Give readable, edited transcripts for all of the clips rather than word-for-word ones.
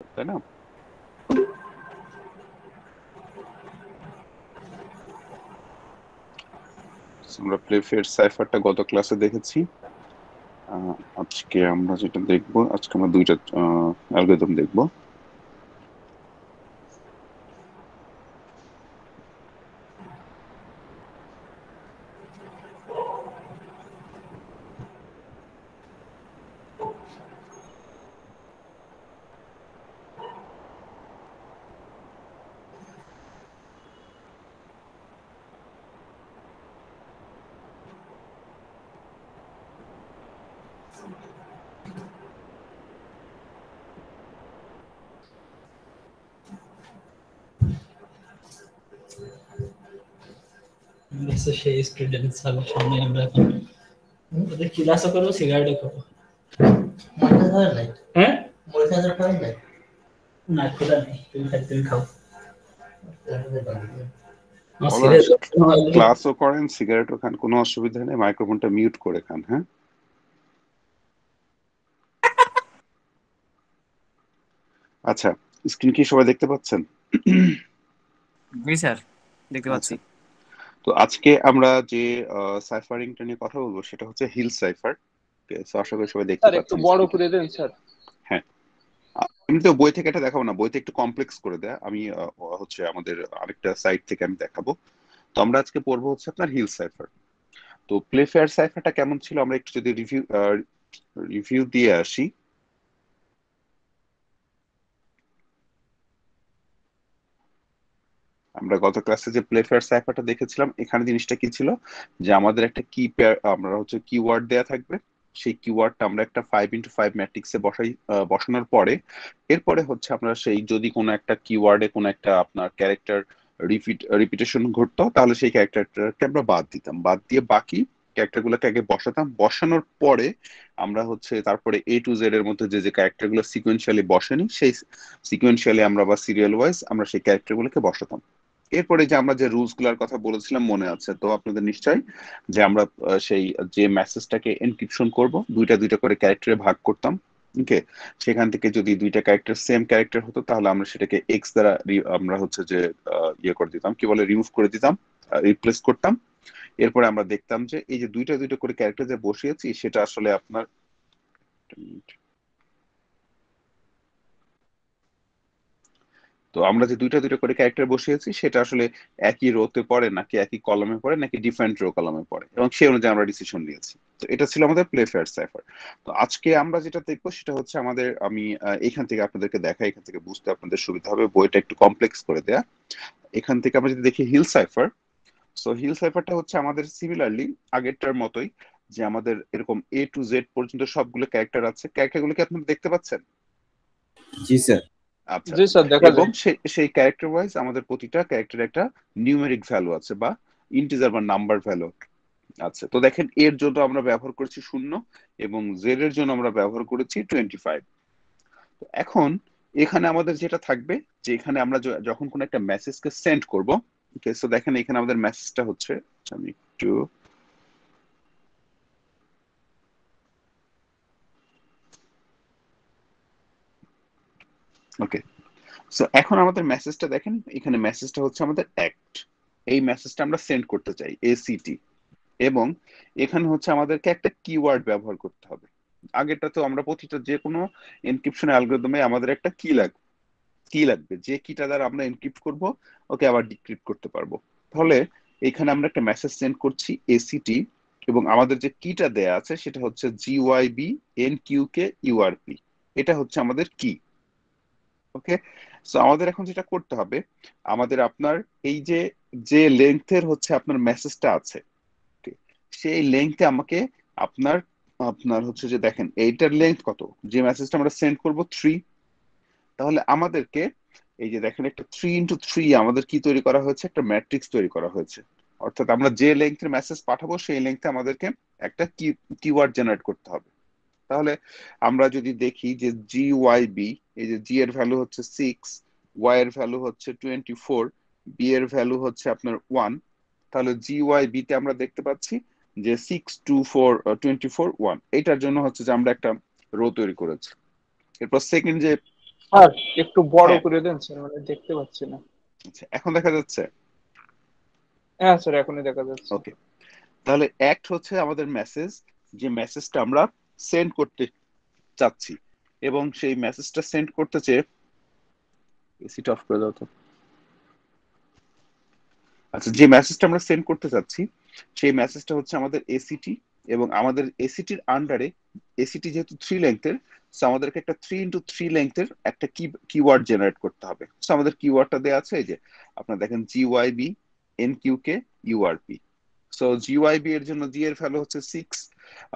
তাই না? আমরা প্লেফেয়ার সাইফারটা গত ক্লাসে দেখেছি। আজকে আমরা যেটা দেখবো, আজকে আমরা দুইটা অ্যালগরিদম দেখবো। সেই স্টুডেন্ট সবার সামনে আমরা এখন ওদের ক্লাসও করবো, সিগারেটও খাবো। হ্যাঁ, না খোলা নেই, তুমি খাও। ক্লাসও করেন, সিগারেটও খান, কোনো অসুবিধা নেই। মাইক্রোফোনটা মিউট করে খান। হ্যাঁ, আচ্ছা। স্ক্রিন কি সবাই দেখতে পাচ্ছেন? জি স্যার, দেখতে পাচ্ছি। আচ্ছা, তো আজকে আমরা যে সাইফারিংটা নিয়ে কথা বলবো সেটা হচ্ছে হিল সাইফার। আশা করি সবাই দেখতে স্যার একটু পাচ্ছেন। বড় করে দেন স্যার। হ্যাঁ, আমি তো বই থেকে এটা দেখাবো না, বইতে একটু কমপ্লেক্স করে দেয়। আমি হচ্ছে আমাদের আরেকটা সাইট থেকে আমি দেখাবো। তো আমরা আজকে পড়বো হচ্ছে আপনার হিল সাইফার। তো প্লেফেয়ার সাইফারটা কেমন ছিল আমরা একটু যদি রিভিউ দিয়ে আসি। আমরা গত ক্লাসে যে প্লেফেয়ার সাইফারটা দেখেছিলাম, এখানে জিনিসটা কি ছিল যে আমাদের একটা কি পেয়ার, আমরা হচ্ছে কিওয়ার্ড দেয়া থাকবে। সেই কিওয়ার্ডটা আমরা একটা 5x5 ম্যাট্রিক্সে বসানোর পরে এরপরে হচ্ছে আমরা সেই যদি কোনো একটা কিওয়ার্ডে কোনো একটা আপনার ক্যারেক্টার রিপিটেশন ঘটতো, তাহলে সেই ক্যারেক্টারটাকে আমরা বাদ দিতাম। বাদ দিয়ে বাকি ক্যারেক্টার গুলোকে আগে বসাতাম। বসানোর পরে আমরা হচ্ছে তারপরে A to Z এর মধ্যে যে যে ক্যারেক্টার গুলো সিকোয়েন্সিয়ালি বসেনি, সেই সিকোয়েন্সিয়ালি আমরা বা সিরিয়াল ওয়াইজ আমরা সেই ক্যারেক্টার গুলোকে বসাতাম। এরপরে যে আমরা যে রুলস গুলার কথা বলেছিলাম মনে আছে তো আপনাদের নিশ্চয়ই, যে আমরা সেই যে মেসেজটাকে এনক্রিপশন করব দুইটা দুইটা করে ক্যারেক্টারে ভাগ করতাম। ওকে, সেখান থেকে যদি দুইটা ক্যারেক্টার সেম ক্যারেক্টার হতো তাহলে আমরা সেটাকে এক্স দ্বারা আমরা হচ্ছে যে ইয়ে করে দিতাম, কি বলে, রিমুভ করে দিতাম, রিপ্লেস করতাম। এরপরে আমরা দেখতাম যে এই যে দুইটা দুইটা করে ক্যারেক্টার যে বসিয়েছি সেটা আসলে আপনার, তো আমরা যে দুইটা দুইটা করে ক্যারেক্টার বসিয়েছি সেটা আসলে একই রোতে পড়ে নাকি একই কলামে পড়ে নাকি ডিফারেন্ট রো কলামে পড়ে, এবং সেই অনুযায়ী আমরা ডিসিশন নিয়েছি। তো এটা ছিল আমাদের প্লে ফেয়ার সাইফার। তো আজকে আমরা যেটা দেখবো সেটা হচ্ছে আমাদের, আমি এখান থেকে আপনাদেরকে দেখাই, এখান থেকে বুঝতে আপনাদের সুবিধা হবে, বইটা একটু কমপ্লেক্স করে দেয়া। এখান থেকে আমরা যদি দেখি হিল সাইফার, সো হিল সাইফারটা হচ্ছে আমাদের সিমিলারলি আগেরটার মতোই, যে আমাদের এরকম A to Z পর্যন্ত সবগুলো ক্যারেক্টার আছে। ক্যারেক্টার কি আপনারা দেখতে পাচ্ছেন? জি স্যার। আচ্ছা, জি স্যার, দেখা এবং যায়। সেই ক্যারেক্টার ওয়াইজ আমাদের প্রতিটা ক্যারেক্টার একটা নিউমেরিক ভ্যালু আছে বা ইন্টিজার বা নাম্বার ভ্যালু আছে। তো দেখেন, এর জন্য আমরা ব্যবহার করেছি 0 এবং জেড এর জন্য আমরা ব্যবহার করেছি 25। তো এখন এখানে আমাদের যেটা থাকবে, যে এখানে আমরা যখন কোনো একটা মেসেজকে সেন্ড করব, ওকে, সো দেখেন এখানে আমাদের মেসেজটা হচ্ছে, আমি একটু, ওকে, সো এখন আমাদের মেসেজটা দেখেন, এখানে মেসেজটা হচ্ছে আমাদের অ্যাক্ট। এই মেসেজটা আমরা সেন্ড করতে চাই, ACT। এবং এখানে হচ্ছে আমাদেরকে একটা কিওয়ার্ড ব্যবহার করতে হবে। আগেরটা তো আমরা প্রতিটা যে কোনো এনক্রিপশন অ্যালগরিদমে আমাদের একটা কি লাগবে যে কিটা দ্বারা আমরা এনক্রিপ্ট করব, ওকে, আবার ডিক্রিপ্ট করতে পারবো। তাহলে এখানে আমরা একটা মেসেজ সেন্ড করছি ACT, এবং আমাদের যে কিটা দেয়া আছে সেটা হচ্ছে GYBNQKURP। এটা হচ্ছে আমাদের কি। ওকে, সো আমাদের এখন যেটা করতে হবে, আমাদের আপনার এই যে যে লেন্থের হচ্ছে আপনার মেসেজটা আছে, okay, সেই লেন্থে আমাকে আপনার আপনার হচ্ছে যে দেখেন এইটার লেন্থ কত, যে মেসেজটা আমরা সেন্ড করব 3। তাহলে আমাদেরকে এই যে দেখেন একটা 3x3 আমাদের কি তৈরি করা হয়েছে, একটা ম্যাট্রিক্স তৈরি করা হয়েছে। অর্থাৎ আমরা যে লেন্থের মেসেজ পাঠাবো সেই লেন্থে আমাদেরকে একটা কিওয়ার্ড জেনারেট করতে হবে। তাহলে আমরা যদি দেখি যে GYB, এই যে জি এর ভ্যালু হচ্ছে 6, ওয়াই এর ভ্যালু হচ্ছে 24, বি এর ভ্যালু হচ্ছে আপনার 1। তাহলে GYB তে আমরা দেখতে পাচ্ছি যে 6, 2, 4, 24, 1। এটার জন্য হচ্ছে যে আমরা একটা রো তৈরি করেছি। এরপর সেকেন্ড যে স্যার একটু বড় হ্যাঁ, করে দেন স্যার, মানে দেখতে পাচ্ছি না। আচ্ছা এখন দেখা যাচ্ছে। হ্যাঁ স্যার, এখনই দেখা যাচ্ছে। ওকে, তাহলে অ্যাক্ট হচ্ছে আমাদের মেসেজ, যে মেসেজটা আমরা সেন্ড করতে চাচ্ছি, এবং সেই মেসেজটা সেন্ড করতে চেয়ে এসিটা অফ করে দাও তো। আচ্ছা, যে মেসেজটা আমরা সেন্ড করতে চাচ্ছি সেই মেসেজটা হচ্ছে আমাদের এসিটি, এবং আমাদের এসিটির আন্ডারে, এসিটি যেহেতু 3 লেংথের, সো আমাদেরকে একটা 3x3 লেংথের একটা কিওয়ার্ড জেনারেট করতে হবে। সো আমাদের কিওয়ার্ডটা দেওয়া আছে, এই যে আপনারা দেখেন জিওয়াইবি এনকিউকে ইউআরপি। সো জিওয়াইবি এর জন্য জি এর ভ্যালু হচ্ছে 6,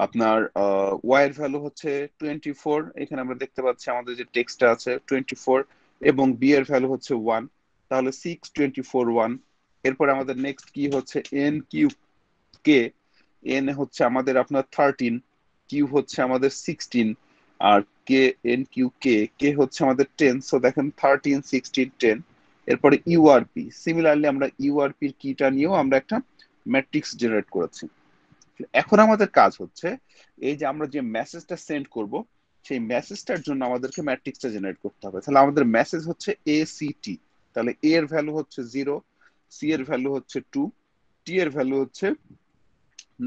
আপনার ওয়াই এর ভ্যালু হচ্ছে 24, এখানে আমরা দেখতে পাচ্ছি আমাদের যে টেক্সটটা আছে 24, এবং বি এর ভ্যালু হচ্ছে 1। তাহলে 6 24 1। এরপর আমাদের নেক্সট কি হচ্ছে এন কিউ কে। এন হচ্ছে আমাদের আপনার 13, কিউ হচ্ছে আমাদের 16, আর কে এন কিউ কে কে হচ্ছে আমাদের 10। সো দেখেন 13 16 10। এরপরে ইউআরপি, সিমিলারলি আমরা ইউআরপি এর কিটা নিয়েও আমরা একটা ম্যাট্রিক্স জেনারেট করেছি। এখন আমাদের কাজ হচ্ছে এই যে আমরা যে মেসেজটা সেন্ড করব সেই মেসেজটার জন্য আমাদেরকে ম্যাট্রিক্সটা জেনারেট করতে হবে। তাহলে আমাদের মেসেজ হচ্ছে এসিটি, তাহলে এ এর ভ্যালু হচ্ছে 0, সি এর ভ্যালু হচ্ছে 2, টি এর ভ্যালু হচ্ছে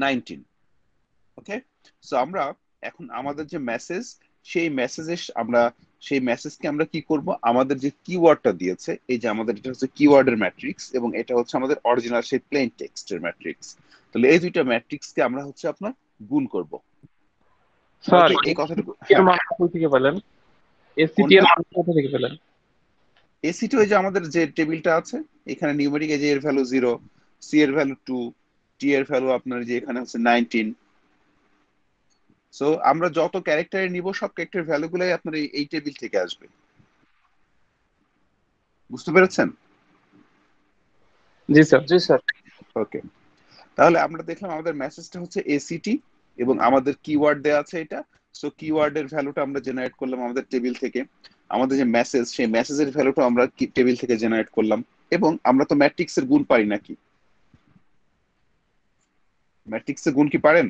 19। ওকে, সো আমরা এখন আমাদের যে মেসেজ, সেই মেসেজে আমরা সেই মেসেজকে আমরা কি করব, আমাদের যে কিওয়ার্ডটা দিয়েছে, এই যে আমাদের এটা হচ্ছে কিওয়ার্ডের ম্যাট্রিক্স, এবং এটা হচ্ছে আমাদের অরিজিনাল সেই প্লেন টেক্সটের ম্যাট্রিক্স। তাহলে এই দুইটা ম্যাট্রিক্সকে আমরা হচ্ছে আপনার গুণ করব। স্যার ওকে, এই কথাটুকু। এর হ্যাঁ, মান কোথা থেকে পেলেন? এসিটি এর কোনটা? মান কোথা থেকে পেলেন? এসিটি ওই যে আমাদের যে টেবিলটা আছে এখানে নিউমেরিক, এই যে এর ভ্যালু 0, সি এর ভ্যালু 2, টি এর ভ্যালু আপনার যে এখানে হচ্ছে 19। সো আমরা যত ক্যারেক্টারে নিব সব ক্যারেক্টার ভ্যালু গুলাই আপনার এই টেবিল থেকে আসবে। বুঝতে পেরেছেন? জি স্যার, জি স্যার। ওকে, তাহলে আমরা দেখলাম আমাদের মেসেজটা হচ্ছে এসিটি, এবং আমাদের কিওয়ার্ড দেওয়া আছে এটা। সো কিওয়ার্ডের ভ্যালুটা আমরা জেনারেট করলাম আমাদের টেবিল থেকে। আমাদের যে মেসেজ, সেই মেসেজের ভ্যালুটা আমরা টেবিল থেকে জেনারেট করলাম। এবং আমরা তো ম্যাট্রিক্সের গুণ পারি নাকি? ম্যাট্রিক্সের গুণ কি পারেন?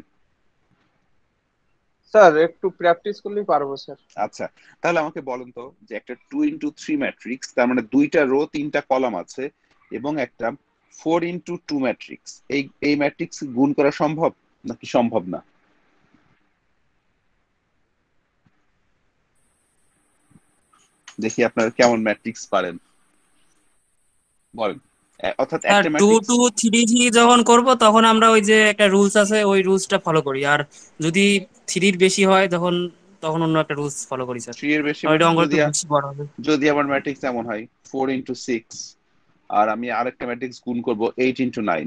স্যার একটু প্র্যাকটিস করলেই পারবো স্যার। আচ্ছা, তাহলে আমাকে বলেন তো যে একটা 2x3 ম্যাট্রিক্স, তার মানে 2টা রো 3টা কলাম আছে, এবং একটা 4x2 ম্যাট্রিক্স, এই ম্যাট্রিক্স গুণ করা সম্ভব নাকি সম্ভব না? দেখি আপনারা কেমন ম্যাট্রিক্স পারেন, বলেন। অর্থাৎ স্যার একটা 2 ম্যাট্রিক্স 2 3 3 যখন করব তখন আমরা ওই যে একটা রুলস আছে ওই রুলসটা ফলো করি, আর যদি 3 এর বেশি হয় তখন তখন অন্য একটা রুলস ফলো করি স্যার। 3 এর বেশি আর মানে এটা অঙ্ক যদি একটু বেশি বড় হবে। যদি আমার ম্যাট্রিক্স এমন হয় 4x6, আর আমি আরেকটা ম্যাট্রিক্স গুণ করব 8x9।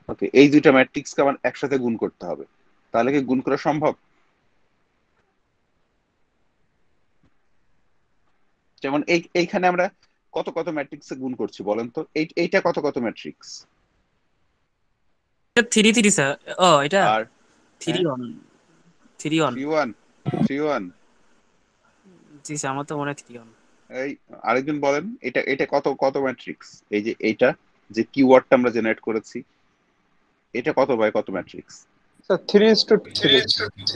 ওকে, এই দুইটা ম্যাট্রিক্সকে আমার একসাথে গুণ করতে হবে, তাহলে কি গুণ করা সম্ভব? যেমন এইখানে আমরা কত কত ম্যাট্রিক্সে গুণ করছি বলেন তো, এইটা কত কত ম্যাট্রিক্স? 3 3 স্যার। ও এটা আর 3 হ্যাঁ, 1 3 1। 3-1 3-1। জি স্যার, আমার তো মনে হয় 3 1। এই আরেকজন বলেন, এটা এটা কত কত ম্যাট্রিক্স? এই যে এইটা যে কিওয়ার্ডটা আমরা জেনারেট করেছি, এটা কত বাই কত ম্যাট্রিক্স? স্যার 3:3।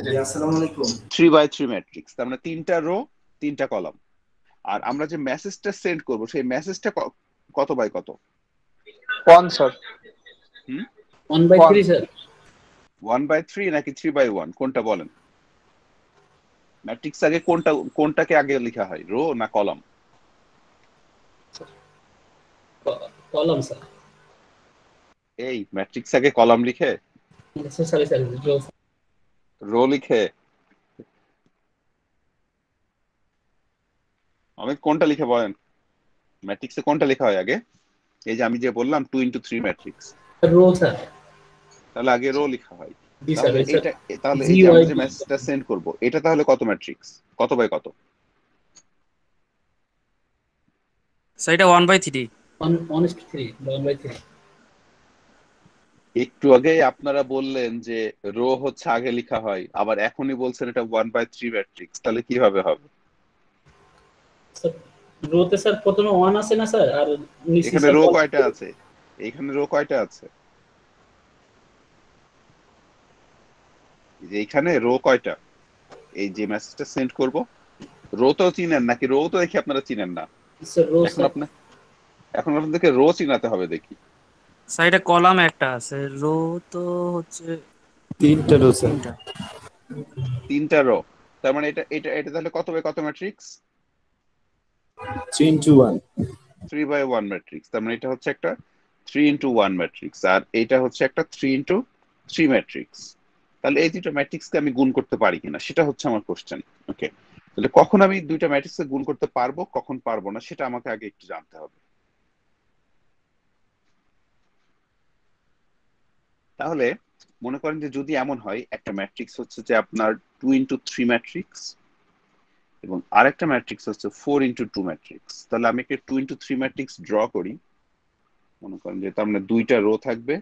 জি আসসালামু আলাইকুম। 3x3 ম্যাট্রিক্স, তার মানে 3টা রো 3টা কলাম। আর আমরা যে মেসেজটা সেন্ড করব সেই মেসেজটা কত বাই কত? 1 স্যার। হুম, 1/3 স্যার। 1/3 নাকি 3/1, কোনটা বলেন? ম্যাট্রিক্স আগে কোনটাকে আগে লেখা হয়, রো না কলাম? Column sir. এই ম্যাট্রিক্স আগে কলাম লিখে, সরি স্যার, রো লিখে? আমি কোনটা লিখে বলেন, ম্যাট্রিক্সে কোনটা লেখা হয় আগে? এই যে আমি যে বললাম 2x3 ম্যাট্রিক্স, রো স্যার। তাহলে আগে রো লেখা হয়। জি স্যার, তাহলে স্যার। এইটা, তাহলে এই যে আমরা যে জিওআইপি মেসেজটা সেন্ড করব এটা তাহলে কত ম্যাট্রিক্স, কত বাই কত? স্যার এটা 1/3। 1:3 বা 1/3। একটু আগে আপনারা বললেন যে রো হচ্ছে আগে লেখা হয়, আবার এখনই বলছেন এটা 1/3 ম্যাট্রিক্স, তাহলে কিভাবে হবে? স্যার রোতে স্যার প্রথমে 1 আছে না স্যার, আর নিচে এখানে স্যার রো কলাম। কয়টা আছে? এখানে রো কয়টা আছে? এই যে এখানে রো কয়টা? এই যে মেসেজটা সেন্ড করব রো তো চিনেন নাকি? রো তো দেখি আপনারা চিনেন না। স্যার রো এখন স্যার। এখন আপনাদেরকে রো চিনাতে হবে দেখি। সাইডে কলাম একটা আছে, রো তো হচ্ছে তিনটা রো স্যার। তিনটা। 3টা রো। তার মানে এটা এটা এটা তাহলে কত বাই কত ম্যাট্রিক্স? 3 into 1। 3/1 ম্যাট্রিক্স। তার মানে এটা হচ্ছে একটা 3 into 1 ম্যাট্রিক্স, আর এটা হচ্ছে একটা 3 into 3 ম্যাট্রিক্স। তাহলে এই দুটো ম্যাট্রিক্সকে আমি গুণ করতে পারি কিনা সেটা হচ্ছে আমার কোশ্চেন। ওকে, তাহলে কখন আমি দুইটা ম্যাট্রিক্সকে গুণ করতে পারবো, কখন পারবো না, সেটা আমাকে আগে একটু জানতে হবে। তাহলে মনে করেন যে যদি এমন হয় একটা ম্যাট্রিক্স হচ্ছে যে আপনার 2 into 3 ম্যাট্রিক্স এবং আরেকটা ম্যাট্রিক্স হচ্ছে 4 into 2 ম্যাট্রিক্স, তাহলে আমি একটা 2 into 3 ম্যাট্রিক্স ড্র করি। মনে করেন যে তার মানে 2টা রো থাকবে,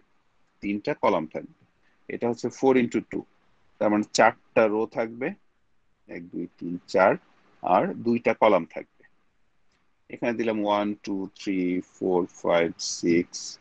3টা কলাম থাকবে। এটা হচ্ছে 4 into 2, তার মানে 4টা রো থাকবে, 1 2 3 4, আর 2টা কলাম থাকবে। এখানে দিলাম 1 2 3 4 5 6।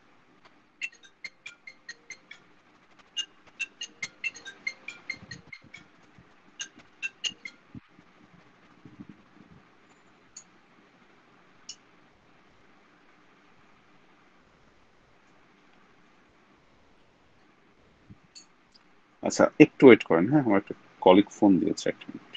আচ্ছা একটু ওয়েট করেন, হ্যাঁ আমার একটা কলিগ ফোন দিয়েছে, একটা মিনিট।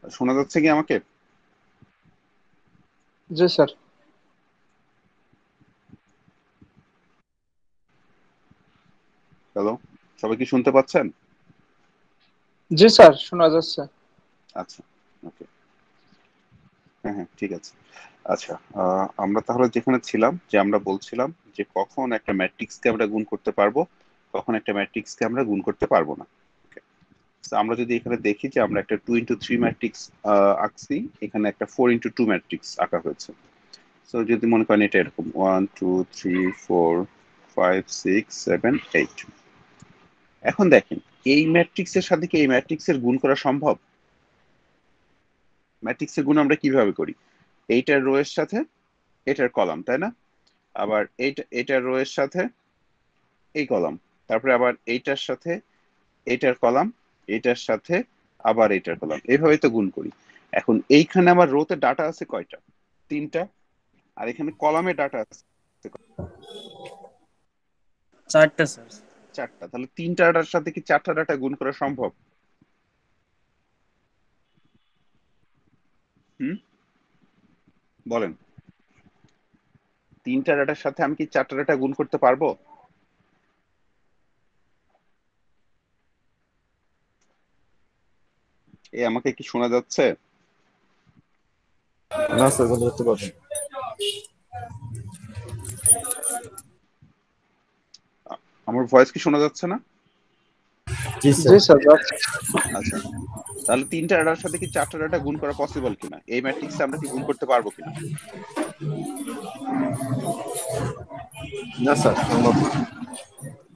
শোনা যাচ্ছে কি আমাকে? জি স্যার। হ্যালো, সবাই কি শুনতে পাচ্ছেন? জি স্যার, শোনা যাচ্ছে। আচ্ছা, ওকে, হ্যাঁ হ্যাঁ ঠিক আছে। আচ্ছা, আমরা তাহলে যেখানে ছিলাম যে আমরা বলছিলাম যে কখন একটা ম্যাট্রিক্সকে আমরা গুণ করতে পারবো, কখন একটা ম্যাট্রিক্সকে আমরা গুণ করতে পারবো না। Okay. So, আমরা যদি এখানে দেখি যে আমরা একটা 2x3 ম্যাট্রিক্স আঁকছি, এখানে একটা 4x2 ম্যাট্রিক্স আঁকা হয়েছে। সো যদি মনে করেন এটা এরকম 1 2 3 4 5 6 7 8। এখন দেখেন এই ম্যাট্রিক্সের সাথে কি এই ম্যাট্রিক্সের গুণ করা সম্ভব? ম্যাট্রিক্সের গুণ আমরা কিভাবে করি? এইটার রো এর সাথে এটার কলাম, তাই না? আবার এটার রো এর সাথে এই কলাম, তারপরে আবার এইটার সাথে এটার কলাম, এটার সাথে আবার এটার কলাম, এইভাবে তো গুণ করি। এখন এইখানে আমার রোতে ডাটা আছে কয়টা? 3টা। আর এখানে কলামে ডাটা আছে 4টা স্যার। 4টা। তাহলে 3টা ডাটার সাথে কি 4টা ডাটা গুণ করা সম্ভব? হুম, বলেন। 3টা ডাটার সাথে আমি কি 4টা ডাটা গুণ করতে পারবো? আমাকে কি শোনা যাচ্ছে? না স্যার, বন্ধ করতে পারবেন। আমার ভয়েস কি শোনা যাচ্ছে না? জি জি স্যার। স্যার, যাচ্ছে। আচ্ছা, তাহলে 3টা ডাটার সাথে কি 4টা ডাটা গুণ করা পসিবল কিনা, এই ম্যাট্রিক্সে আমরা কি গুণ করতে পারবো কিনা? না স্যার, সম্ভব না।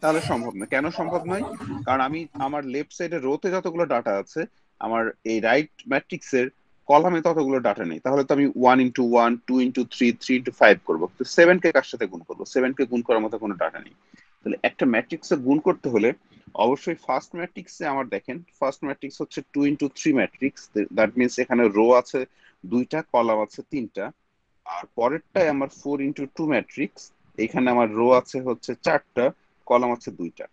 তাহলে সম্ভব না। কেন সম্ভব নয়? কারণ আমি আমার লেফট সাইডে রোতে যতগুলো ডাটা আছে, আমার এই রাইট ম্যাট্রিক্সের কলামে ততগুলো ডাটা নেই। তাহলে তো আমি 1x1 2x3 3x5 করবো, তো 7 কে কার সাথে গুণ করবো? 7 কে গুণ করার মতো কোনো ডাটা নেই। তাহলে একটা ম্যাট্রিক্সে গুণ করতে হলে অবশ্যই ফার্স্ট ম্যাট্রিক্সে আমার দেখেন, ফার্স্ট ম্যাট্রিক্স হচ্ছে 2x3 ম্যাট্রিক্স। দ্যাট মিনস এখানে রো আছে 2টা, কলাম আছে 3টা। আর পরেরটাই আমার 4x2 ম্যাট্রিক্স, এখানে আমার রো আছে হচ্ছে 4টা, কলাম আছে 2টা।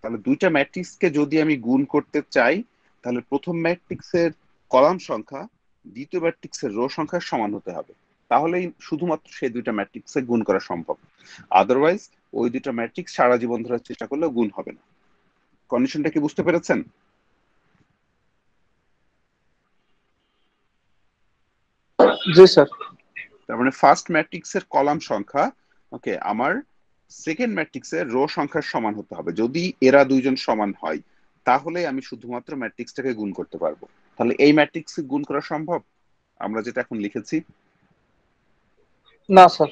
তাহলে 2টা ম্যাট্রিক্সকে যদি আমি গুণ করতে চাই, তাহলে প্রথম ম্যাট্রিক্সের কলাম সংখ্যা দ্বিতীয় ম্যাট্রিক্সের রো সংখ্যার সমান হতে হবে। তাহলেই শুধুমাত্র সেই 2টা ম্যাট্রিক্সে গুণ করা সম্ভব। আদারওয়াইজ ওই 2টা ম্যাট্রিক্স সারা জীবন ধরার চেষ্টা করলেও গুণ হবে না। কন্ডিশনটা কি বুঝতে পেরেছেন? জি স্যার। তার মানে ফার্স্ট ম্যাট্রিক্সের কলাম সংখ্যা, ওকে, আমার সেকেন্ড ম্যাট্রিক্সের রো সংখ্যার সমান হতে হবে। যদি এরা দুইজন সমান হয়, তাহলে আমি শুধুমাত্র ম্যাট্রিক্সটাকে গুণ করতে পারবো। তাহলে এই ম্যাট্রিক্স গুণ করা সম্ভব আমরা যেটা এখন লিখেছি? না স্যার।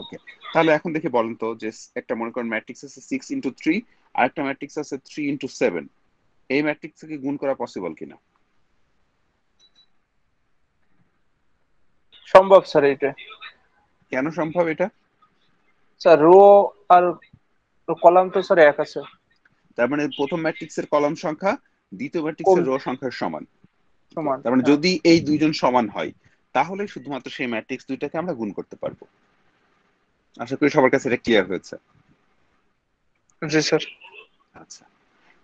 ওকে, তাহলে এখন দেখে বলেন তো যে একটা মনে করেন ম্যাট্রিক্স আছে 6x3, আর একটা ম্যাট্রিক্স আছে 3x7। এই ম্যাট্রিক্সকে গুণ করা পসিবল কিনা? সম্ভব স্যার এটা। কেন সম্ভব এটা? স্যার রো আর কলাম তো স্যার এক আছে। তার মানে প্রথম ম্যাট্রিক্সের কলাম সংখ্যা দ্বিতীয় কম ম্যাট্রিক্সের রো সংখ্যার সমান। সমান, তার মানে হ্যাঁ। যদি এই দুইজন সমান হয়, তাহলে শুধুমাত্র সেই ম্যাট্রিক্স দুইটাকে আমরা গুণ করতে পারবো। আশা করি সবার কাছে এটা ক্লিয়ার হয়েছে। জি স্যার। আচ্ছা,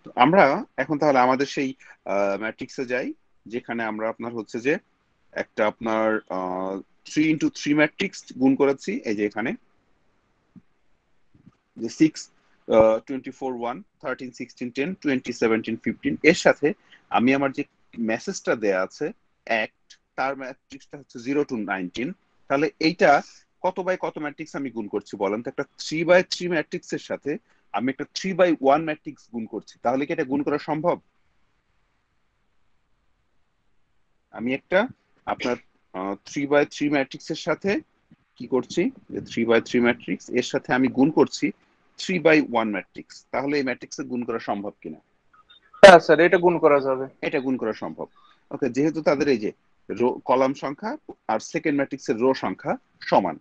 তো আমরা এখন তাহলে আমাদের সেই ম্যাট্রিক্সে যাই, যেখানে আমরা আপনার হচ্ছে যে একটা আপনার 3x3 ম্যাট্রিক্স গুণ করেছি। এই যে এখানে যে 6 24 1 13 16 10 20 17 15, এর সাথে আমি আমার যে মেসেজটা দেয়া আছে অ্যাক্ট, তার ম্যাট্রিক্সটা হচ্ছে 0 to 19। তাহলে এইটা কত বাই কত ম্যাট্রিক্স আমি গুণ করছি বলেন তো? একটা 3x3 ম্যাট্রিক্সের সাথে আমি একটা 3x1 ম্যাট্রিক্স গুণ করছি, তাহলে কি এটা গুণ করা সম্ভব? আমি একটা আপনার 3x3 ম্যাট্রিক্সের সাথে কি করছি, যে 3x3 ম্যাট্রিক্স এর সাথে আমি গুণ করছি 3x1 ম্যাট্রিক্স, তাহলে এই ম্যাট্রিক্সে গুণ করা সম্ভব কিনা? হ্যাঁ স্যার, এটা গুণ করা যাবে। এটা গুণ করা সম্ভব। ওকে, যেহেতু তাদের এই যে রো কলাম সংখ্যা আর সেকেন্ড ম্যাট্রিক্সের রো সংখ্যা সমান,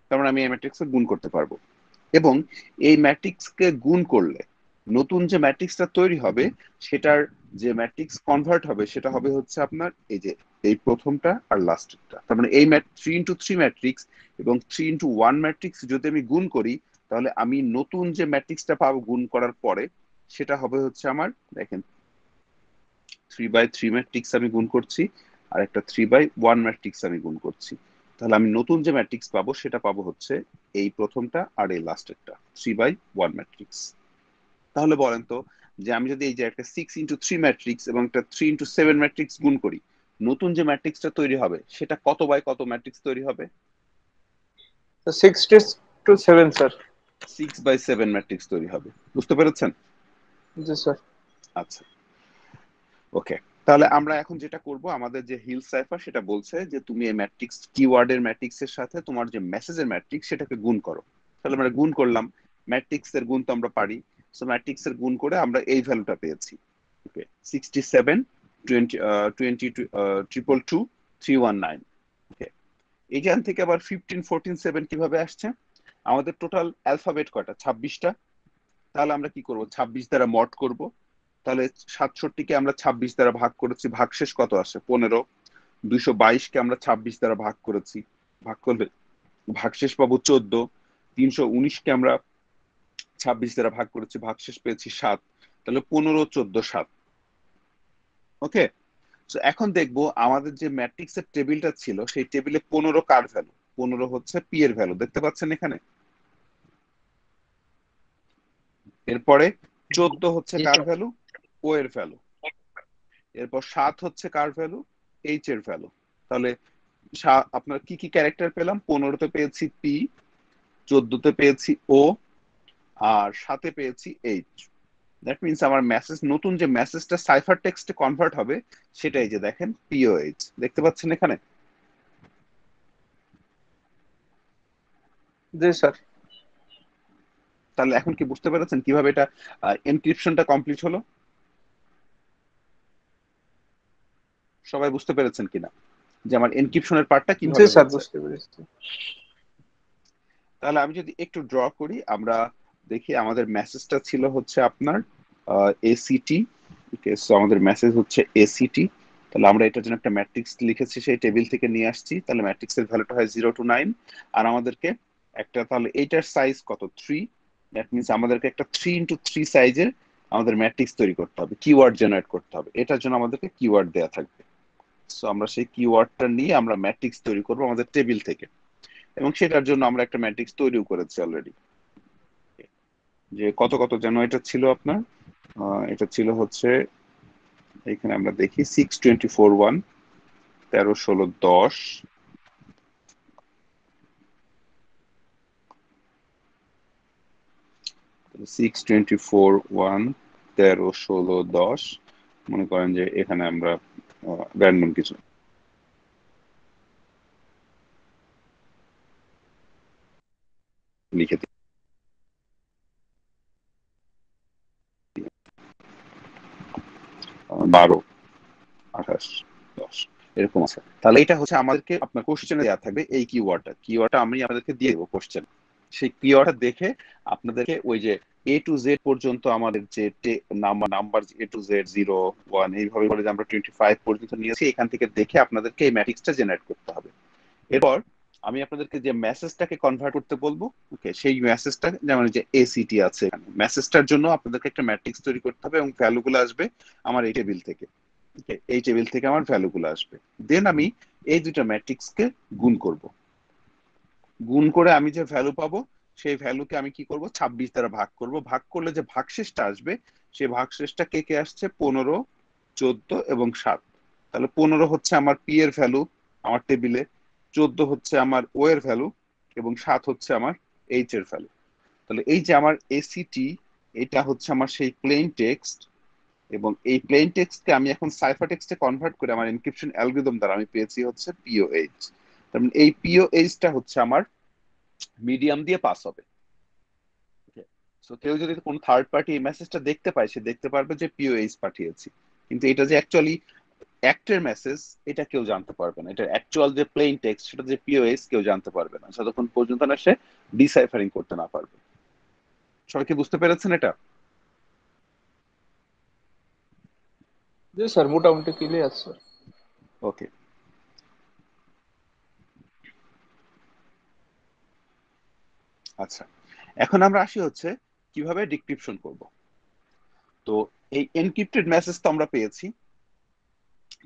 তার মানে আমি এই ম্যাট্রিক্সে গুণ করতে পারবো। এবং এই ম্যাট্রিক্সকে গুণ করলে নতুন যে ম্যাট্রিক্সটা তৈরি হবে, সেটার যে ম্যাট্রিক্স কনভার্ট হবে সেটা হবে হচ্ছে আপনার এই যে এই প্রথমটা আর লাস্টেরটা। তার মানে এই 3x3 ম্যাট্রিক্স এবং 3x1 ম্যাট্রিক্স যদি আমি গুণ করি, তাহলে আমি নতুন যে ম্যাট্রিক্সটা পাবো গুণ করার পরে, সেটা হবে হচ্ছে আমার, দেখেন 3x3 ম্যাট্রিক্স আমি গুণ করছি, আর একটা 3/1 ম্যাট্রিক্স আমি গুণ করছি। তাহলে আমি নতুন যে ম্যাট্রিক্স পাবো সেটা পাবো হচ্ছে এই প্রথমটা আর এই লাস্টেরটা 3/1 ম্যাট্রিক্স। তাহলে বলেন তো যে আমি যদি এই যে একটা 6x3 ম্যাট্রিক্স এবং একটা 3x7 ম্যাট্রিক্স গুণ করি, নতুন যে ম্যাট্রিক্সটা তৈরি হবে সেটা কত বাই কত ম্যাট্রিক্স তৈরি হবে? 6 to 7 স্যার। 6/7 ম্যাট্রিক্স তৈরি হবে। বুঝতে পেরেছেন? জি স্যার। আচ্ছা, ওকে। তাহলে আমরা এখন যেটা করব, আমাদের যে হিল সাইফার সেটা বলছে যে তুমি এই ম্যাট্রিক্স কিওয়ার্ডের ম্যাট্রিক্সের সাথে তোমার যে মেসেজের ম্যাট্রিক্স সেটাকে গুণ করো। তাহলে আমরা গুণ করলাম, ম্যাট্রিক্স এর গুণ তো আমরা পারি, সো ম্যাট্রিক্স এর গুণ করে আমরা এই ভ্যালুটা পেয়েছি। ওকে, 67 20 22 222 319। ওকে, এইখান থেকে আবার 15 14 7 কিভাবে আসছে? আমাদের টোটাল অ্যালফাবেট কয়টা? 26টা। তাহলে আমরা কি করব? 26 দ্বারা মড করব। তাহলে 67কে আমরা 26 দ্বারা ভাগ করেছি, ভাগশেষ কত আসে? 15। 222কে আমরা 26 দ্বারা ভাগ করেছি, ভাগ করলে ভাগশেষ পাবো 14। 319কে আমরা 26 দ্বারা ভাগ করেছি, ভাগশেষ পেয়েছি 7। তাহলে 15 14 7। ওকে, তো এখন দেখবো আমাদের যে ম্যাট্রিক্স এর টেবিলটা ছিল সেই টেবিলে 15 কার ভ্যালু? 15 হচ্ছে পি এর ভ্যালু, দেখতে পাচ্ছেন এখানে। এরপরে 14 হচ্ছে জি কার স্যার। ভ্যালু? ও এর ভ্যালু। এরপর 7 হচ্ছে কার ভ্যালু? এইচ এর ভ্যালু। তাহলে আপনার কি কি ক্যারেক্টার পেলাম? 15তে পেয়েছি পি, 14তে পেয়েছি ও, আর 7-এ পেয়েছি এইচ। দ্যাট মিনস আমার মেসেজ, নতুন যে মেসেজটা সাইফার টেক্সটে কনভার্ট হবে সেটাই যে দেখেন পিওএইচ, দেখতে পাচ্ছেন এখানে। জি স্যার। তাহলে এখন কি বুঝতে পেরেছেন কিভাবে এটা এনক্রিপশনটা কমপ্লিট হলো? সবাই বুঝতে পেরেছেন কিনা যে আমার এনক্রিপশনের পার্টটা জি কিভাবে স্যার, হয়েছে? বুঝতে পেরেছি। তাহলে আমি যদি একটু ড্র করি, আমরা দেখি আমাদের মেসেজটা ছিল হচ্ছে আপনার এসিটি। ওকে, সো আমাদের মেসেজ হচ্ছে এসিটি। তাহলে আমরা এটার জন্য একটা ম্যাট্রিক্স লিখেছি, সেই টেবিল থেকে নিয়ে আসছি। তাহলে ম্যাট্রিক্সের ভ্যালুটা হয় 0 to 9। আর আমাদেরকে একটা, তাহলে এইটার সাইজ কত? 3। দ্যাট মিনস আমাদেরকে একটা 3x3 সাইজের আমাদের ম্যাট্রিক্স তৈরি করতে হবে, কিওয়ার্ড জেনারেট করতে হবে। এটার জন্য আমাদেরকে কিওয়ার্ড দেওয়া থাকবে। সো আমরা সেই কিওয়ার্ডটা নিয়ে আমরা ম্যাট্রিক্স তৈরি করবো আমাদের টেবিল থেকে, এবং সেটার জন্য আমরা একটা ম্যাট্রিক্স তৈরিও করেছি অলরেডি। যে কত কত যেন এটা ছিল আপনার, এটা ছিল হচ্ছে, এখানে আমরা দেখি 6 24 1 13 16 10, 6 24 1 13 16 10। মনে করেন যে এখানে আমরা র্যান্ডম কিছু লিখে দিই, 12 28 10 এরকম আছে। তাহলে এটা হচ্ছে আমাদেরকে আপনার কোশ্চেনে দেওয়া থাকবে এই কিওয়ার্ডটা আমি আপনাদেরকে দিয়ে দেবো কোশ্চেন। সেই কিওয়ার্ডটা দেখে আপনাদেরকে ওই যে এ টু জেড পর্যন্ত আমাদের যে নাম্বার এ টু জেড 0 1 এইভাবে করে যে আমরা 25 পর্যন্ত নিয়েছি, এখান থেকে দেখে আপনাদেরকে এই ম্যাট্রিক্সটা জেনারেট করতে হবে। এরপর আমি আপনাদেরকে যে মেসেজটাকে কনভার্ট করতে বলবো, ওকে, সেই মেসেজটা যেমন যে এসিটি আছে, মেসেজটার জন্য আপনাদেরকে একটা ম্যাট্রিক্স তৈরি করতে হবে এবং ভ্যালুগুলো আসবে আমার এই টেবিল থেকে। এই টেবিল থেকে আমার ভ্যালুগুলো আসবে। দেন আমি এই দুটো ম্যাট্রিক্সকে গুণ করব। গুণ করে আমি যে ভ্যালু পাবো সেই ভ্যালুকে আমি কি করব? 26 দ্বারা ভাগ করব। ভাগ করলে যে ভাগশেষটা আসবে সেই ভাগশেষটা কে কে আসছে? 15 14 এবং 7। তাহলে 15 হচ্ছে আমার পি এর ভ্যালু আমার টেবিলে, 14 হচ্ছে আমার ও এর ভ্যালু, এবং 7 হচ্ছে আমার এইচ এর ভ্যালু। তাহলে এই যে আমার এসিটি, এটা হচ্ছে আমার সেই প্লেন টেক্সট, এবং এই প্লেন টেক্সটকে আমি এখন সাইফার টেক্সটে কনভার্ট করে আমার এনক্রিপশন অ্যালগরিদম দ্বারা আমি পেয়েছি হচ্ছে পিওএইচ। তার মানে এই পিওএইচটা হচ্ছে আমার মিডিয়াম দিয়ে পাস হবে। সো কেউ যদি কোন থার্ড পার্টি এই মেসেজটা দেখতে পায়, সে দেখতে পারবে যে পিওএইচ পাঠিয়েছি, কিন্তু এটা যে অ্যাকচুয়ালি অ্যাক্টের মেসেজ এটা কেউ জানতে পারবে না। এটা অ্যাকচুয়াল যে প্লেন টেক্সট সেটা যে পিওএইচ কেউ জানতে পারবে না যতক্ষণ পর্যন্ত না সে ডিসাইফারিং করতে না পারবে। সবাই কি বুঝতে পেরেছেন এটা? জি স্যার, মোটামুটি ক্লিয়ার স্যার। ওকে, আচ্ছা, এখন আমরা আসি হচ্ছে কিভাবে ডিক্রিপশন করব। তো এই এনক্রিপ্টেড মেসেজ তো আমরা পেয়েছি,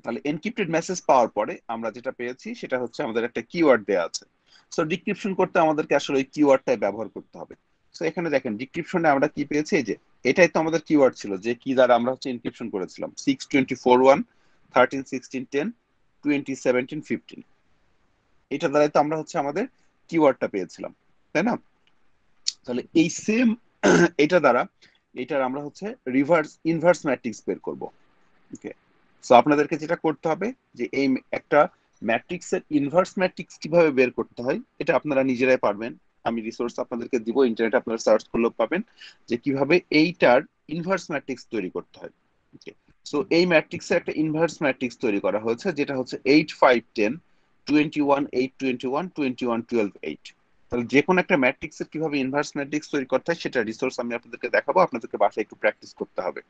তাহলে এনক্রিপ্টেড মেসেজ পাওয়ার পরে আমরা যেটা পেয়েছি সেটা হচ্ছে আমাদের একটা কিওয়ার্ড দেয়া আছে। সো ডিক্রিপশন করতে আমাদেরকে আসলে ওই কিওয়ার্ডটাই ব্যবহার করতে হবে। সো এখানে দেখেন ডিক্রিপশনে আমরা কি পেয়েছি, এই যে এটাই তো আমাদের কিওয়ার্ড ছিল যে কি দ্বারা আমরা হচ্ছে এনক্রিপশন করেছিলাম 624.1 13 16 10 20 17 15, এটা দ্বারাই তো আমরা হচ্ছে আমাদের কিওয়ার্ডটা পেয়েছিলাম, তাই না? তাহলে এই সেম এটা দ্বারা এটার আমরা হচ্ছে ইনভার্স ম্যাট্রিক্স বের করব। ওকে, সো আপনাদেরকে যেটা করতে হবে যে এই একটা ম্যাট্রিক্সের ইনভার্স ম্যাট্রিক্স কিভাবে বের করতে হয় এটা আপনারা নিজেরাই পারবেন। আমি রিসোর্স আপনাদেরকে দিব, ইন্টারনেটে আপনারা সার্চ করলেও পাবেন যে কিভাবে এইটার ইনভার্স ম্যাট্রিক্স তৈরি করতে হয়। ওকে, সো এই ম্যাট্রিক্সের একটা ইনভার্স ম্যাট্রিক্স তৈরি করা হয়েছে যেটা হচ্ছে 8 5 10 21 8 21 21 12 8। তাহলে যে কোনো একটা ম্যাট্রিক্সের কিভাবে ইনভার্স ম্যাট্রিক্স তৈরি করতে হয় সেটা রিসোর্স আমি আপনাদেরকে দেখাবো, আপনাদেরকে বাসায় একটু প্র্যাকটিস করতে হবে।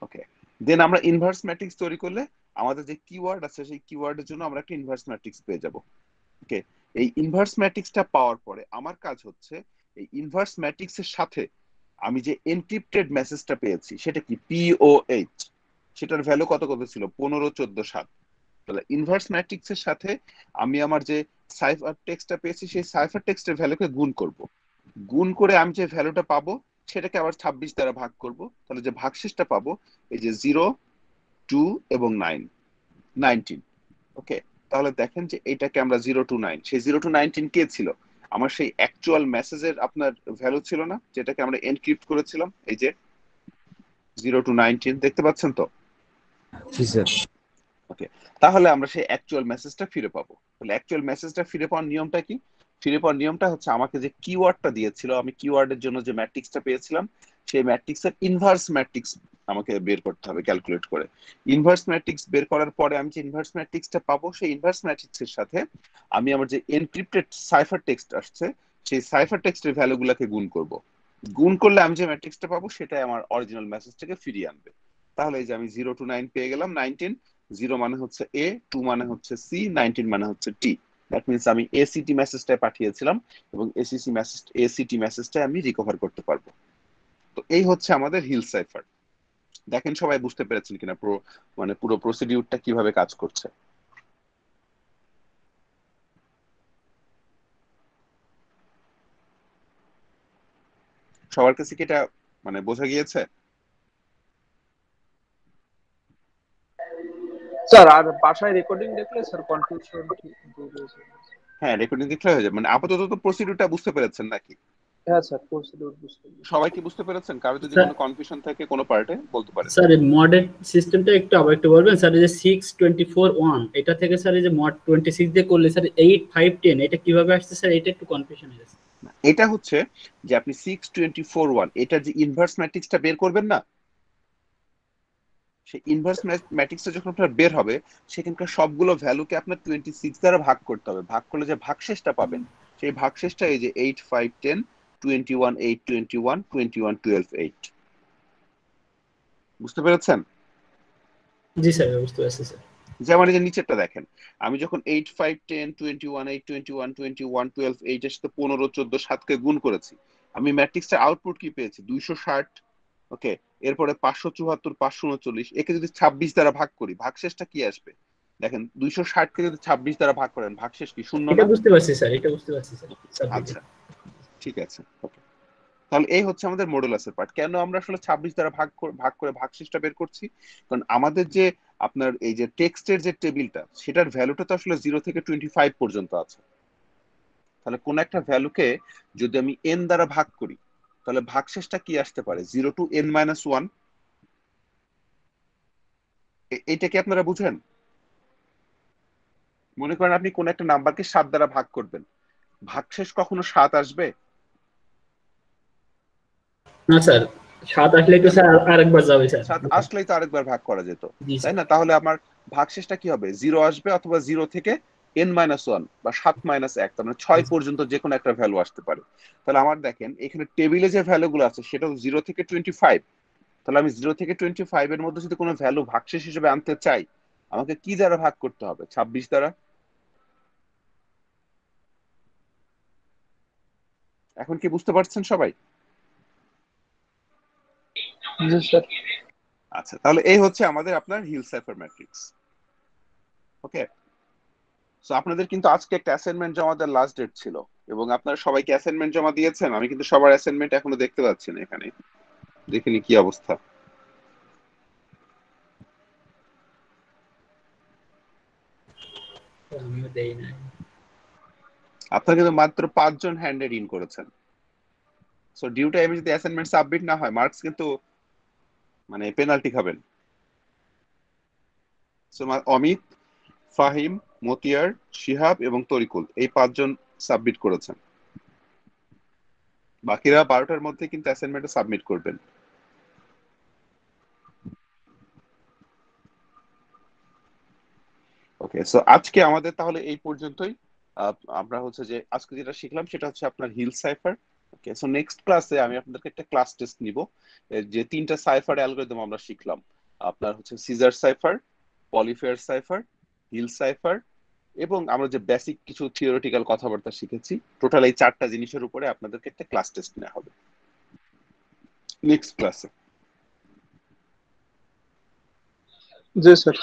ওকে, দেন আমরা ইনভার্স ম্যাট্রিক্স তৈরি করলে আমাদের যে কিওয়ার্ড আছে সেই কিওয়ার্ডের জন্য আমরা একটা ইনভার্স ম্যাট্রিক্স পেয়ে যাব। ওকে, এই ইনভার্স ম্যাট্রিক্সটা পাওয়ার পরে আমার কাজ হচ্ছে এই ইনভার্স ম্যাট্রিক্সের সাথে আমি যে এনক্রিপ্টেড মেসেজটা পেয়েছি সেটা কি POH, সেটার ভ্যালু কত কত ছিল 15 14 7। তাহলে ইনভার্স ম্যাট্রিক্সের সাথে আমি আমার যে সাইফার টেক্সটটা পেয়েছি সেই সাইফার টেক্সটের ভ্যালুকে গুণ করব, গুণ করে আমি যে ভ্যালুটা পাবো সেটাকে আবার 26 দ্বারা ভাগ করব। তাহলে যে ভাগশেষটা পাবো এই যে 0 2 এবং 9 19। ওকে, তাহলে দেখেন যে এটাকে আমরা 0 to 9, সেই 0 to 19 কে ছিল আমার সেই অ্যাকচুয়াল মেসেজের আপনার ভ্যালু ছিল না যেটাকে আমরা এনক্রিপ্ট করেছিলাম, এই যে 0 to 19 দেখতে পাচ্ছেন তো? জি স্যার। ওকে, তাহলে আমরা সেই অ্যাকচুয়াল মেসেজটা ফিরে পাবো। তাহলে অ্যাকচুয়াল মেসেজটা ফিরে পাওয়ার নিয়মটা কি? ফিরে পাওয়ার নিয়মটা হচ্ছে আমাকে যে কিওয়ার্ডটা দিয়েছিল, আমি কিওয়ার্ডের জন্য যে ম্যাট্রিক্সটা পেয়েছিলাম সেই ম্যাট্রিক্সের ইনভার্স ম্যাট্রিক্স আমাকে বের করতে হবে ক্যালকুলেট করে। ইনভার্স ম্যাট্রিক্স বের করার পরে আমি যে ইনভার্স ম্যাট্রিক্সটা পাবো সেই ইনভার্স ম্যাট্রিক্সের সাথে আমি আমার যে এনক্রিপ্টেড সাইফার টেক্সট আসছে সেই সাইফার টেক্সটের ভ্যালুগুলোকে গুণ করব। গুণ করলে আমি যে ম্যাট্রিক্সটা পাবো সেটাই আমার অরিজিনাল মেসেজটাকে ফিরিয়ে আনবে। তাহলে এই যে আমি 0 to 9 পেয়ে গেলাম, 19, 0 মানে হচ্ছে A, 2 মানে হচ্ছে C, 19 মানে হচ্ছে T। দ্যাট মিন্স আমি ACT মেসেজটা পাঠিয়েছিলাম এবং ACT মেসেজটা আমি রিকভার করতে পারবো। তো এই হচ্ছে আমাদের হিল সাইফার। দেখেন সবাই বুঝতে পেরেছেন কিনা পুরো প্রসিডিউরটা কিভাবে কাজ করছে। সবার কাছে কি এটা বোঝা গিয়েছে? স্যার আর বাসায় রেকর্ডিং দেখলে স্যার কনফিউশন দূর হয়েছে। হ্যাঁ, রেকর্ডিং দেখলে হয়ে যাবে। আপাতত তো প্রসিডিউরটা বুঝতে পেরেছেন নাকি? হ্যাঁ স্যার, প্রসিডিউর বুঝতে পেরেছি। সবাই কি বুঝতে পেরেছেন? কারো যদি স্যার- কোনো কনফিউশন থাকে কোনো পার্টে বলতে পারেন। স্যার এই মডেল সিস্টেমটা আবার একটু বলবেন স্যার? এই যে 624.1 এটা থেকে স্যার এই যে মড 26 দিয়ে করলে স্যার 8 5 10 এটা কিভাবে আসছে স্যার? এটা একটু কনফিউশন হয়ে গেছে। এটা হচ্ছে যে আপনি 624.1 এটা যে ইনভার্স ম্যাট্রিক্সটা বের করবেন না, সেই ইনভার্স ম্যাট্রিক্সটা যখন আপনার বের হবে সেখানকার সবগুলো ভ্যালুকে আপনার 26 দ্বারা ভাগ করতে হবে। ভাগ করলে যে ভাগশেষটা পাবেন সেই ভাগশেষটা এই যে 8 5 10 21 8 21 21 12 8। বুঝতে পেরেছেন? জি স্যার, বুঝতে পারছি স্যার। যেমন এই যে নিচেরটা দেখেন, আমি যখন 8 5 10 21 8 21 21 12 8 এর সাথে 15 14 7 কে গুণ করেছি, আমি ম্যাট্রিক্সের আউটপুট কি পেয়েছি 260। ওকে, এরপরে 574 539, একে যদি 26 দ্বারা ভাগ করি ভাগশেষটা কি আসবে দেখেন, 260 কে যদি 26 দ্বারা ভাগ করেন ভাগশেষ কি শূন্য এটা না? বুঝতে পারছি স্যার, এটা বুঝতে পারছি স্যার। আচ্ছা, ঠিক আছে। ওকে, তাহলে এই হচ্ছে আমাদের মডুলাসের পার্ট। কেন আমরা আসলে 26 দ্বারা ভাগ করে ভাগশেষটা বের করছি? কারণ আমাদের যে আপনার এই যে টেক্সটের যে টেবিলটা সেটার ভ্যালুটা তো আসলে 0 থেকে 25 পর্যন্ত আছে। তাহলে কোন একটা ভ্যালুকে যদি আমি n দ্বারা ভাগ করি তাহলে ভাগশেষটা কি আসতে পারে 0 to n minus 1। এইটা কি আপনারা বুঝেন? মনে করেন আপনি কোন একটা নাম্বারকে 7 দ্বারা ভাগ করবেন, ভাগশেষ কখনো 7 আসবে? না স্যার, 7 আসলে তো স্যার আরেকবার যাবে স্যার। 7 আসলেই তো আরেকবার ভাগ করা যেত, জি তাই স্যার। না? তাহলে আমার ভাগশেষটা কি হবে 0 আসবে অথবা 0 থেকে n minus 1 বা 7 minus 1, তার মানে 6 পর্যন্ত যে কোনো একটা ভ্যালু আসতে পারে। তাহলে আমার দেখেন এখানে টেবিলে যে ভ্যালুগুলো আছে সেটাও 0 থেকে 25। তাহলে আমি 0 থেকে 25 এর মধ্যে যদি কোনো ভ্যালু ভাগশেষ হিসেবে আনতে চাই আমাকে কি দ্বারা ভাগ করতে হবে? 26 দ্বারা। এখন কি বুঝতে পারছেন সবাই? জি স্যার। আচ্ছা, তাহলে এই হচ্ছে আমাদের আপনার হিল সাইফার ম্যাট্রিক্স। ওকে, সো আপনাদের কিন্তু আজকে একটা অ্যাসাইনমেন্ট জমা দেওয়ার লাস্ট ডেট ছিল, এবং আপনারা সবাইকে অ্যাসাইনমেন্ট জমা দিয়েছেন। আমি কিন্তু সবার অ্যাসাইনমেন্ট এখনো দেখতে পাচ্ছি না এখানে, দেখিনি কি অবস্থা। আমিও দেই না। আপনারা কিন্তু মাত্র 5 জন হ্যান্ডেড ইন করেছেন। সো ডিউ টাইমে যদি অ্যাসাইনমেন্ট সাবমিট না হয়, মার্কস কিন্তু মানে পেনাল্টি খাবেন। সো অমিত, ফাহিম, মতিয়ার, শিহাব এবং তরিকুল এই 5 জন সাবমিট করেছেন। বাকিরা 12টার মধ্যে কিন্তু অ্যাসাইনমেন্টটা সাবমিট করবেন। ওকে, সো আজকে আমাদের তাহলে এই পর্যন্তই। আমরা হচ্ছে যে আজকে যেটা শিখলাম সেটা হচ্ছে আপনার হিল সাইফার। ওকে, সো নেক্সট ক্লাসে আমি আপনাদেরকে একটা ক্লাস টেস্ট নিব, যে 3টা সাইফার অ্যালগরিদম আমরা শিখলাম। আপনার হচ্ছে Caesar cipher, Playfair cipher, Hill cipher, এবং আমরা যে বেসিক কিছু থিওরিটিক্যাল কথাবার্তা শিখেছি, টোটাল এই 4টা জিনিসের উপরে আপনাদেরকে একটা ক্লাস টেস্ট নেওয়া হবে নেক্সট ক্লাসে। জি স্যার।